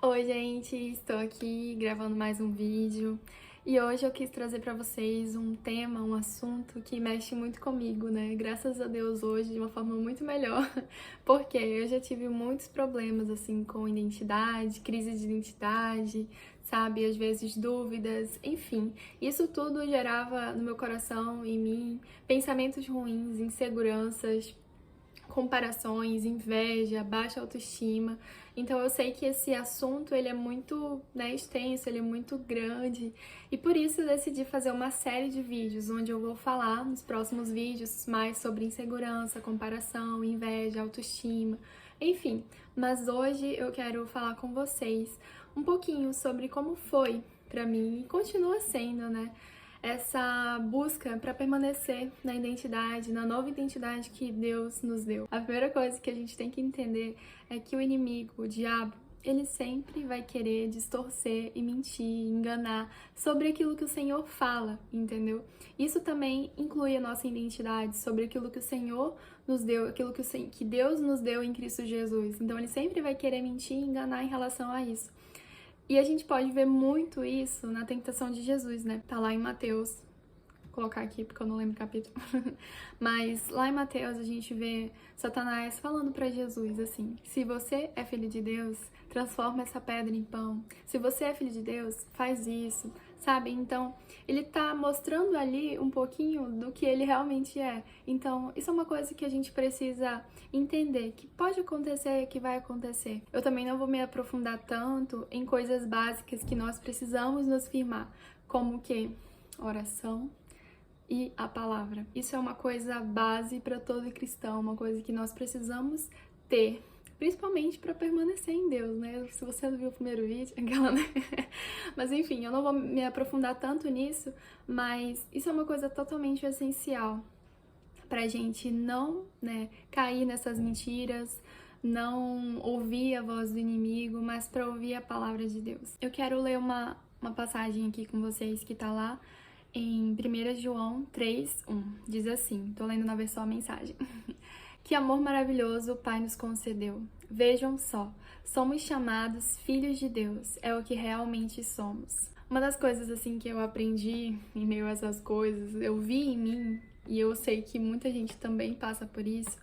Oi, gente, estou aqui gravando mais um vídeo e hoje eu quis trazer para vocês um tema, um assunto que mexe muito comigo, né? Graças a Deus hoje de uma forma muito melhor, porque eu já tive muitos problemas assim com identidade, crise de identidade, sabe? Às vezes dúvidas, enfim. Isso tudo gerava no meu coração, em mim, pensamentos ruins, inseguranças, comparações, inveja, baixa autoestima. Então eu sei que esse assunto ele é muito, extenso, ele é muito grande e por isso eu decidi fazer uma série de vídeos onde eu vou falar nos próximos vídeos mais sobre insegurança, comparação, inveja, autoestima, enfim. Mas hoje eu quero falar com vocês um pouquinho sobre como foi pra mim e continua sendo, né? Essa busca para permanecer na identidade, na nova identidade que Deus nos deu. A primeira coisa que a gente tem que entender é que o inimigo, o diabo, ele sempre vai querer distorcer e mentir, enganar sobre aquilo que o Senhor fala, entendeu? Isso também inclui a nossa identidade, sobre aquilo que o Senhor nos deu, aquilo que Deus nos deu em Cristo Jesus. Então ele sempre vai querer mentir e enganar em relação a isso. E a gente pode ver muito isso na tentação de Jesus, né? Tá lá em Mateus. Vou colocar aqui porque eu não lembro o capítulo. Mas lá em Mateus a gente vê Satanás falando pra Jesus assim: se você é filho de Deus, transforma essa pedra em pão. Se você é filho de Deus, faz isso, sabe? Então, ele tá mostrando ali um pouquinho do que ele realmente é. Então, isso é uma coisa que a gente precisa entender, que pode acontecer, que vai acontecer. Eu também não vou me aprofundar tanto em coisas básicas que nós precisamos nos firmar, como que oração e a palavra. Isso é uma coisa base para todo cristão, uma coisa que nós precisamos ter, principalmente para permanecer em Deus, né? Se você não viu o primeiro vídeo, aquela, né? Mas enfim, eu não vou me aprofundar tanto nisso, mas isso é uma coisa totalmente essencial pra gente não, cair nessas mentiras, não ouvir a voz do inimigo, mas para ouvir a palavra de Deus. Eu quero ler uma passagem aqui com vocês que tá lá em 1 João 3:1. Diz assim, tô lendo na versão a mensagem. Que amor maravilhoso o Pai nos concedeu. Vejam só, somos chamados filhos de Deus, é o que realmente somos. Uma das coisas assim que eu aprendi em meio a essas coisas, eu vi em mim, e eu sei que muita gente também passa por isso,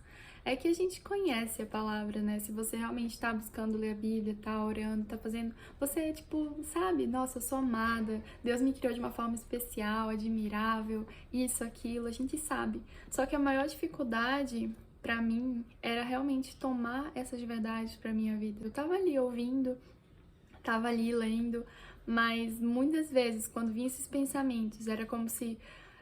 é que a gente conhece a palavra, né? Se você realmente tá buscando ler a Bíblia, tá orando, tá fazendo, você, sabe, nossa, eu sou amada, Deus me criou de uma forma especial, admirável, isso, aquilo, a gente sabe. Só que a maior dificuldade pra mim era realmente tomar essas verdades pra minha vida. Eu tava ali ouvindo, tava ali lendo, mas muitas vezes quando vinha esses pensamentos, era como se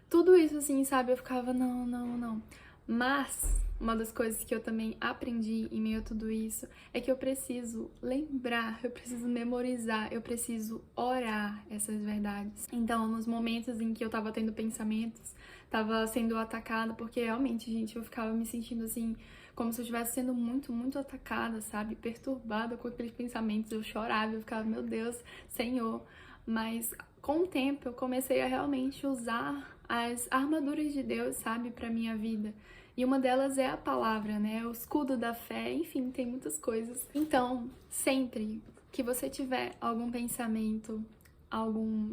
tudo isso assim, sabe, eu ficava não, não, não. Mas uma das coisas que eu também aprendi em meio a tudo isso é que eu preciso lembrar, eu preciso memorizar, eu preciso orar essas verdades. Então, nos momentos em que eu tava tendo pensamentos, tava sendo atacada, porque realmente, gente, eu ficava me sentindo assim, como se eu estivesse sendo muito, muito atacada, sabe? Perturbada com aqueles pensamentos. Eu chorava, eu ficava, meu Deus, Senhor. Mas com o tempo eu comecei a realmente usar as armaduras de Deus, sabe, pra minha vida. E uma delas é a palavra, né? O escudo da fé, enfim, tem muitas coisas. Então, sempre que você tiver algum pensamento,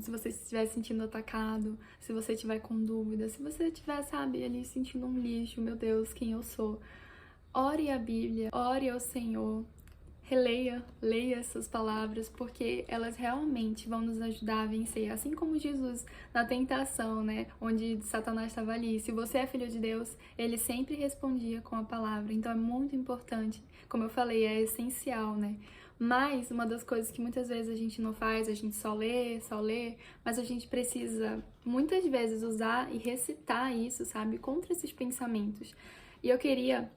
se você estiver sentindo atacado, se você estiver com dúvida, se você estiver, sabe, ali sentindo um lixo, meu Deus, quem eu sou, ore a Bíblia, ore ao Senhor, leia essas palavras, porque elas realmente vão nos ajudar a vencer, assim como Jesus na tentação, né, onde Satanás estava ali. Se você é filho de Deus, ele sempre respondia com a palavra. Então é muito importante, como eu falei, é essencial, né? Mas uma das coisas que muitas vezes a gente não faz, a gente só lê, mas a gente precisa muitas vezes usar e recitar isso, sabe, contra esses pensamentos. E eu queria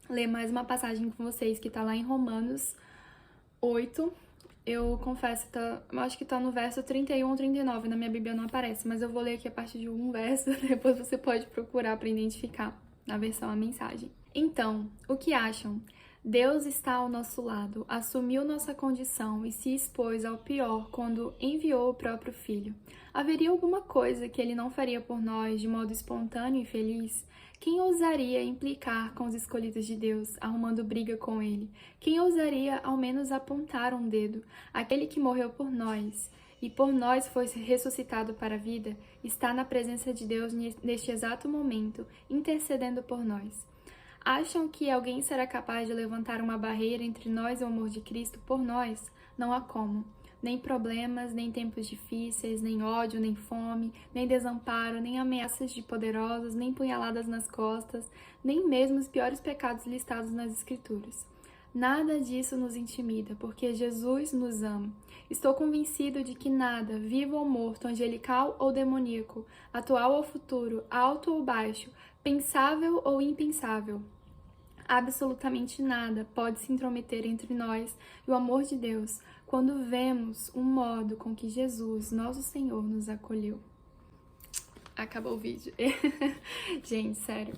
ler mais uma passagem com vocês que tá lá em Romanos 8. Eu confesso, eu acho que tá no verso 31 ou 39, na minha Bíblia não aparece, mas eu vou ler aqui a partir de um verso, depois você pode procurar para identificar na versão a mensagem. Então, o que acham? Deus está ao nosso lado, assumiu nossa condição e se expôs ao pior quando enviou o próprio Filho. Haveria alguma coisa que ele não faria por nós de modo espontâneo e feliz? Quem ousaria implicar com os escolhidos de Deus, arrumando briga com ele? Quem ousaria ao menos apontar um dedo? Aquele que morreu por nós e por nós foi ressuscitado para a vida, está na presença de Deus neste exato momento, intercedendo por nós. Acham que alguém será capaz de levantar uma barreira entre nós e o amor de Cristo por nós? Não há como. Nem problemas, nem tempos difíceis, nem ódio, nem fome, nem desamparo, nem ameaças de poderosos, nem punhaladas nas costas, nem mesmo os piores pecados listados nas Escrituras. Nada disso nos intimida, porque Jesus nos ama. Estou convencido de que nada, vivo ou morto, angelical ou demoníaco, atual ou futuro, alto ou baixo, pensável ou impensável, absolutamente nada pode se intrometer entre nós e o amor de Deus quando vemos o modo com que Jesus, nosso Senhor, nos acolheu. Acabou o vídeo. Gente, sério.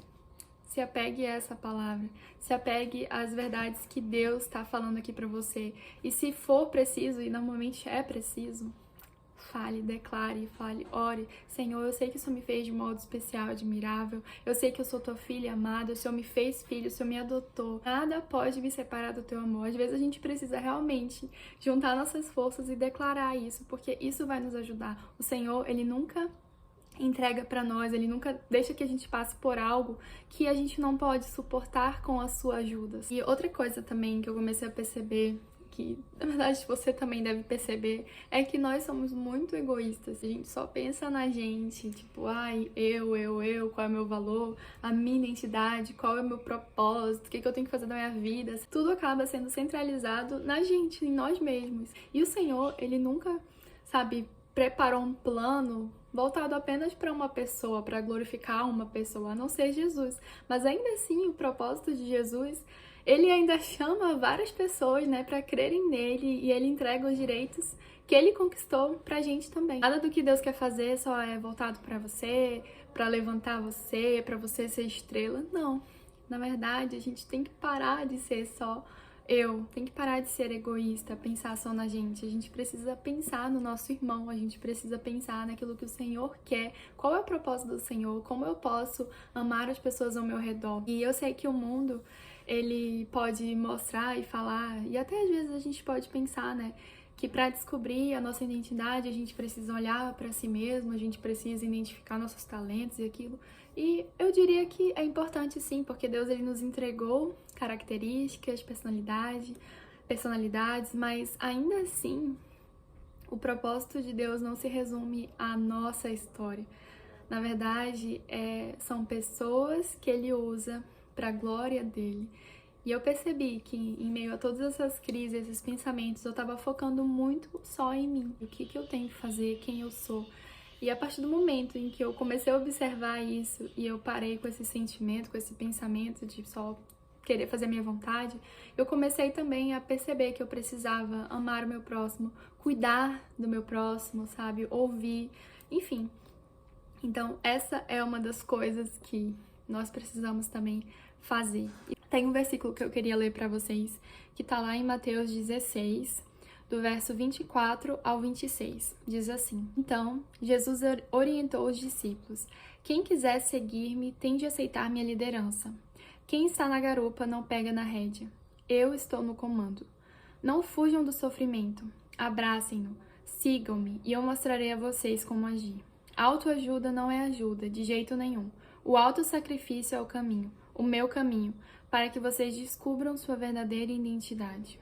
Se apegue a essa palavra, se apegue às verdades que Deus está falando aqui para você. E se for preciso, e normalmente é preciso, fale, declare, fale, ore. Senhor, eu sei que o Senhor me fez de modo especial, admirável. Eu sei que eu sou tua filha amada. O Senhor me fez filho, o Senhor me adotou. Nada pode me separar do teu amor. Às vezes a gente precisa realmente juntar nossas forças e declarar isso, porque isso vai nos ajudar. O Senhor, Ele nunca entrega pra nós, Ele nunca deixa que a gente passe por algo que a gente não pode suportar com a sua ajuda. E outra coisa também que eu comecei a perceber, que na verdade você também deve perceber, é que nós somos muito egoístas. A gente só pensa na gente, tipo, ai, qual é o meu valor, a minha identidade, qual é o meu propósito, o que eu tenho que fazer na minha vida. Tudo acaba sendo centralizado na gente, em nós mesmos. E o Senhor, Ele nunca, preparou um plano voltado apenas para uma pessoa, para glorificar uma pessoa, a não ser Jesus. Mas ainda assim, o propósito de Jesus, Ele ainda chama várias pessoas, para crerem nele, e Ele entrega os direitos que Ele conquistou pra gente também. Nada do que Deus quer fazer só é voltado para você, para levantar você, para você ser estrela. Não. Na verdade, a gente tem que parar de ser só tem que parar de ser egoísta, pensar só na gente. A gente precisa pensar no nosso irmão, a gente precisa pensar naquilo que o Senhor quer, qual é o propósito do Senhor, como eu posso amar as pessoas ao meu redor. E eu sei que o mundo, ele pode mostrar e falar, e até às vezes a gente pode pensar, que para descobrir a nossa identidade a gente precisa olhar para si mesmo, a gente precisa identificar nossos talentos e aquilo. E eu diria que é importante sim, porque Deus, Ele nos entregou características, personalidades, mas ainda assim o propósito de Deus não se resume à nossa história. Na verdade, são pessoas que Ele usa para a glória dele. E eu percebi que em meio a todas essas crises, esses pensamentos, eu estava focando muito só em mim. O que eu tenho que fazer, quem eu sou. E a partir do momento em que eu comecei a observar isso e eu parei com esse sentimento, com esse pensamento de só querer fazer a minha vontade, eu comecei também a perceber que eu precisava amar o meu próximo, cuidar do meu próximo, ouvir, enfim. Então, essa é uma das coisas que nós precisamos também fazer. Tem um versículo que eu queria ler para vocês, que tá lá em Mateus 16, do verso 24 ao 26. Diz assim: Então, Jesus orientou os discípulos: Quem quiser seguir-me tem de aceitar minha liderança. Quem está na garupa não pega na rédea. Eu estou no comando. Não fujam do sofrimento. Abracem-no. Sigam-me e eu mostrarei a vocês como agir. Autoajuda não é ajuda, de jeito nenhum. O autossacrifício é o caminho, o meu caminho, para que vocês descubram sua verdadeira identidade.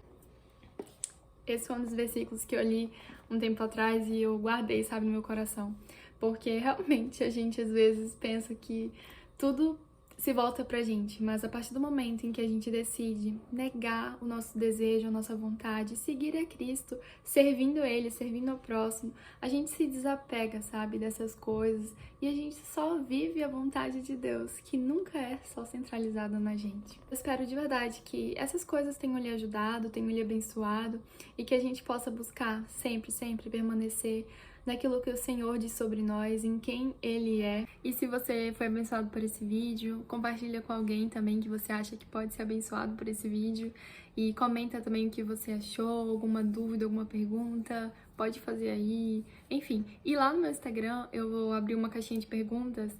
Esse foi um dos versículos que eu li um tempo atrás e eu guardei, no meu coração. Porque realmente a gente às vezes pensa que tudo se volta pra gente, mas a partir do momento em que a gente decide negar o nosso desejo, a nossa vontade, seguir a Cristo, servindo Ele, servindo ao próximo, a gente se desapega, dessas coisas e a gente só vive a vontade de Deus, que nunca é só centralizada na gente. Eu espero de verdade que essas coisas tenham lhe ajudado, tenham lhe abençoado e que a gente possa buscar sempre, sempre permanecer naquilo que o Senhor diz sobre nós, em quem Ele é. E se você foi abençoado por esse vídeo, compartilha com alguém também que você acha que pode ser abençoado por esse vídeo. E comenta também o que você achou, alguma dúvida, alguma pergunta, pode fazer aí. Enfim, e lá no meu Instagram eu vou abrir uma caixinha de perguntas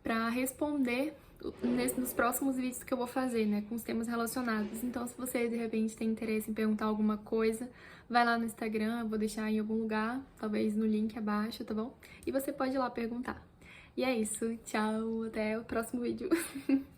para responder nos próximos vídeos que eu vou fazer, né, com os temas relacionados. Então, se você de repente tem interesse em perguntar alguma coisa, vai lá no Instagram, eu vou deixar em algum lugar, talvez no link abaixo, tá bom? E você pode ir lá perguntar. E é isso, tchau, até o próximo vídeo.